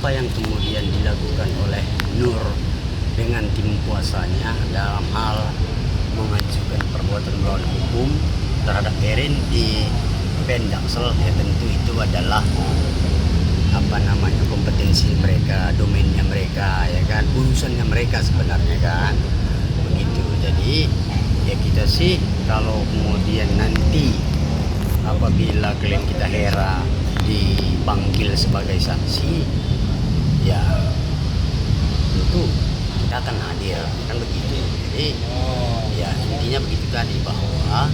apa yang kemudian dilakukan oleh Nur dengan tim kuasanya dalam hal mengajukan perbuatan melawan hukum terhadap Erin di Penjaksel, ya tentu itu adalah kompetensi mereka, domainnya mereka, ya kan, urusannya mereka sebenarnya kan, begitu. Jadi ya kita sih kalau kemudian nanti apabila klien kita Hera dipanggil sebagai saksi, ya tentu kita akan hadir kan begitu. Jadi ya intinya begitu tadi, bahwa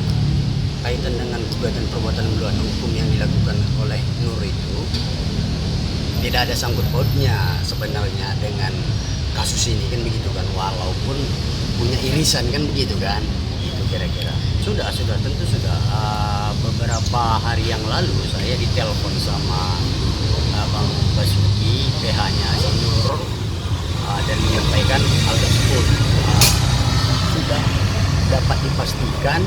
kaitan dengan gugatan perbuatan melawan hukum yang dilakukan oleh Nur itu tidak ada sangkut pautnya sebenarnya dengan kasus ini kan begitu kan, walaupun punya irisan kan begitu kan, itu kira-kira. Sudah tentu sudah. Beberapa hari yang lalu saya ditelepon sama Bang Basuki, PH-nya si Nur, dan menyampaikan hal tersebut. Sudah dapat dipastikan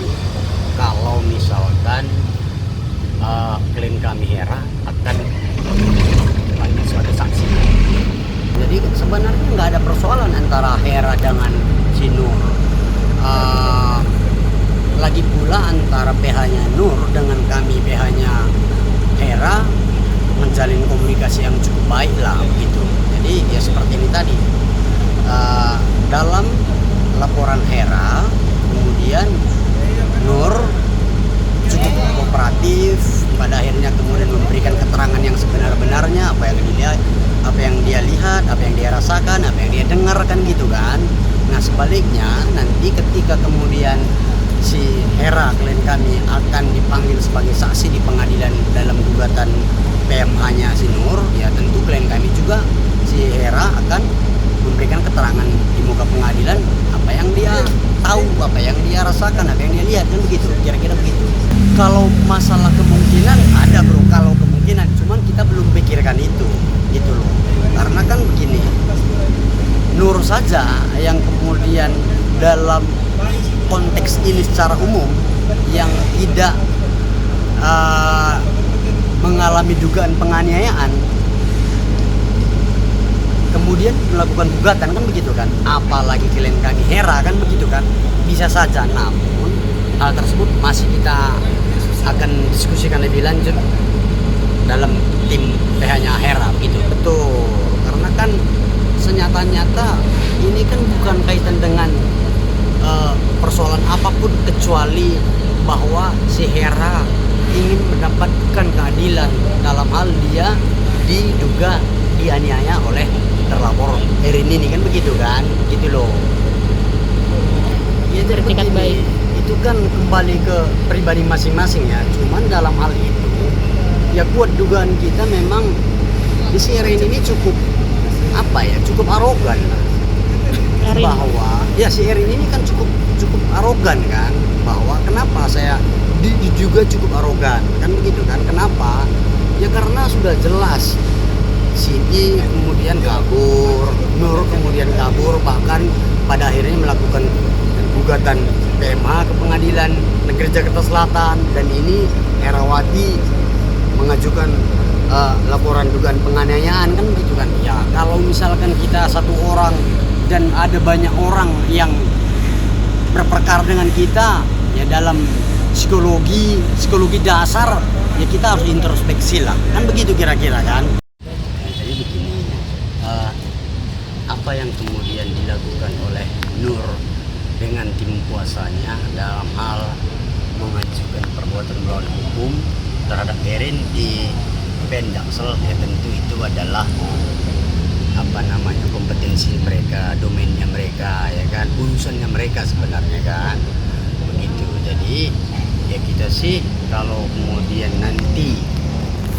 kalau misalkan klien kami Hera akan dipanggil sebagai saksi. Jadi sebenarnya nggak ada persoalan antara Hera dengan si Nur. Lagi pula antara PH-nya Nur dengan kami PH-nya Hera menjalin komunikasi yang cukup baik lah begitu. Jadi ya seperti ini tadi, dalam laporan Hera kemudian Nur cukup kooperatif, pada akhirnya kemudian memberikan keterangan yang sebenar-benarnya, apa yang dia lihat, apa yang dia rasakan, apa yang dia dengar kan gitu kan. Nah sebaliknya nanti ketika kemudian si Hera klien kami akan dipanggil sebagai saksi di pengadilan dalam gugatan PMH-nya si Nur, ya tentu klien kami juga si Hera akan memberikan keterangan di muka pengadilan apa yang dia tahu, apa yang dia rasakan, apa yang dia lihat kan begitu, kira-kira begitu. Kalau masalah kemungkinan ada bro, kalau kemungkinan, cuman kita belum pikirkan itu gitu loh. Karena kan begini, Nur saja yang kemudian dalam konteks ini secara umum yang tidak mengalami dugaan penganiayaan kemudian melakukan gugatan kan begitu kan, apalagi klien kami Hera kan begitu kan, bisa saja. Namun hal tersebut masih kita akan diskusikan lebih lanjut dalam tim PH-nya Hera gitu. Betul, karena kan senyata-nyata ini kan bukan kaitan dengan persoalan apapun kecuali bahwa si Hera ingin mendapatkan keadilan dalam hal dia diduga dianiaya oleh terlapor Erin ini kan begitu kan, gitu loh. Ya Bertikat baik. itu kan kembali ke pribadi masing-masing ya. Cuman dalam hal itu ya kuat dugaan kita memang si Erin ini cukup cukup arogan lah. Bahwa ya si Erin ini kan cukup arogan kan, bahwa kenapa saya juga cukup arogan kan begitu kan, kenapa ya karena sudah jelas Siti kemudian kabur, Nur kemudian kabur, bahkan pada akhirnya melakukan gugatan PMH ke Pengadilan Negeri Jakarta Selatan, dan ini Herawati mengajukan laporan dugaan penganiayaan kan begitu kan. Ya kalau misalkan kita satu orang dan ada banyak orang yang berperkara dengan kita, ya dalam psikologi dasar ya kita harus introspeksi lah kan begitu kira-kira kan. Jadi begini, apa yang kemudian dilakukan oleh Nur dengan tim kuasanya dalam hal mengajukan perbuatan melawan hukum terhadap Erin di Penjaksel, ya tentu itu adalah kompetensi mereka, domainnya mereka, ya kan, urusannya mereka sebenarnya kan, begitu. Jadi ya kita sih kalau kemudian nanti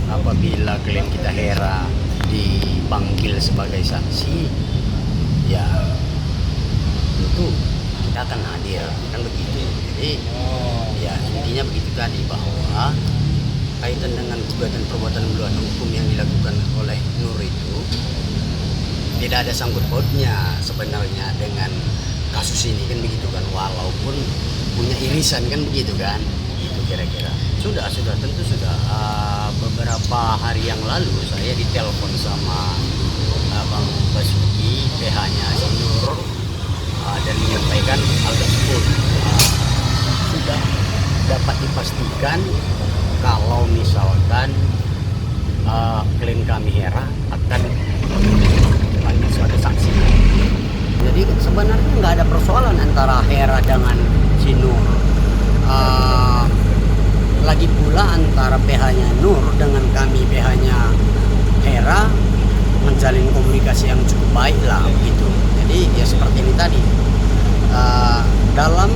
apabila klien kita Hera dipanggil sebagai saksi, ya tentu kita akan hadir kan begitu. Jadi ya intinya begitu tadi, bahwa kaitan dengan gugatan perbuatan melawan hukum yang dilakukan oleh Nur itu tidak ada sangkut pautnya sebenarnya dengan kasus ini kan begitu kan, walaupun punya irisan kan begitu kan, itu kira-kira. Sudah tentu sudah. Beberapa hari yang lalu saya ditelepon sama Basuki, PH-nya si Nur, dan menyampaikan hal tersebut. Sudah dapat dipastikan kalau misalkan klien kami Hera akan dipanggil sebagai saksi. Jadi sebenarnya nggak ada persoalan antara Hera dengan si Nur. Lagi pula antara PH-nya Nur dengan kami PH-nya Hera menjalin komunikasi yang cukup baik lah begitu. Jadi ya seperti ini tadi, dalam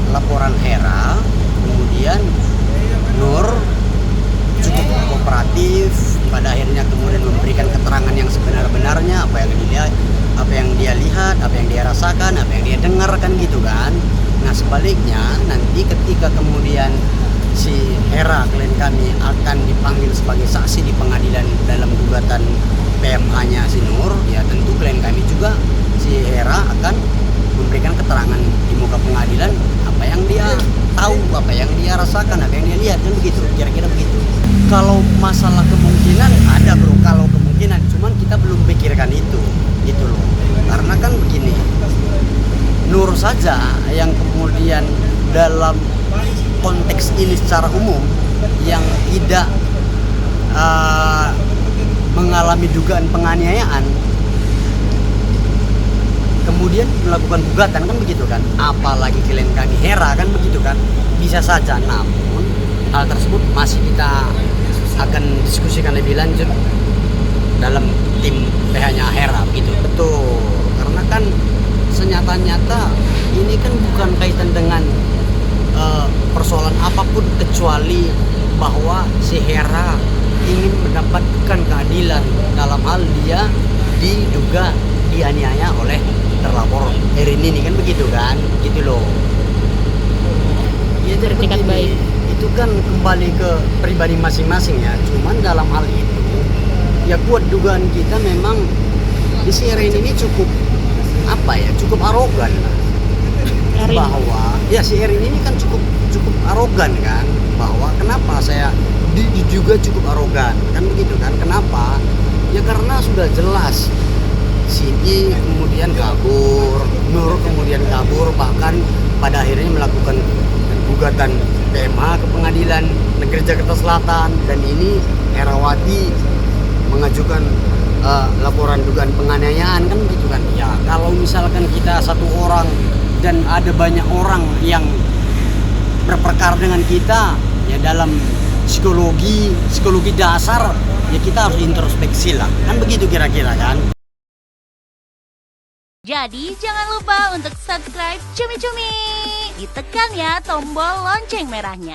laporan Hera kemudian Nur cukup kooperatif, pada akhirnya kemudian memberikan keterangan yang sebenar-benarnya, apa yang dia lihat, apa yang dia rasakan, apa yang dia dengar kan gitu kan. Nah sebaliknya nanti ketika kemudian si Hera klien kami akan dipanggil sebagai saksi di pengadilan dalam gugatan PMH-nya si Nur, ya tentu klien kami juga si Hera akan memberikan keterangan di muka pengadilan apa yang dia tahu, apa yang dia rasakan, apa yang dia lihat, kan begitu, kira-kira begitu. Kalau masalah kemungkinan ada bro, kalau kemungkinan, cuman kita belum pikirkan itu gitu loh. Karena kan begini, Nur saja yang kemudian dalam konteks ini secara umum yang tidak mengalami dugaan penganiayaan kemudian melakukan gugatan kan begitu kan, apalagi klien kami Hera kan begitu kan, bisa saja. Namun hal tersebut masih kita akan diskusikan lebih lanjut dalam tim PH-nya Hera gitu. Betul, karena kan senyata-nyata ini kan bukan kaitan dengan persoalan apapun kecuali bahwa si Hera ingin mendapatkan keadilan dalam hal dia diduga dianiaya oleh terlapor Erin ini kan begitu kan, gitu loh. Ya jadi begini, itu kan kembali ke pribadi masing-masing ya. Cuman dalam hal itu ya kuat dugaan kita memang si Erin ini cukup cukup arogan lah. Bahwa ya si Erin ini kan cukup arogan kan, bahwa kenapa saya juga cukup arogan kan begitu kan, kenapa ya karena sudah jelas si I kemudian kabur, Nur kemudian kabur, bahkan pada akhirnya melakukan gugatan PMH ke Pengadilan Negeri Jakarta Selatan, dan ini Herawati mengajukan laporan dugaan penganiayaan kan begitu kan. Ya kalau misalkan kita satu orang dan ada banyak orang yang berperkara dengan kita, ya dalam psikologi dasar ya kita harus introspeksi lah kan begitu kira-kira kan. Jadi jangan lupa untuk subscribe Cumi Cumi, ditekan ya tombol lonceng merahnya.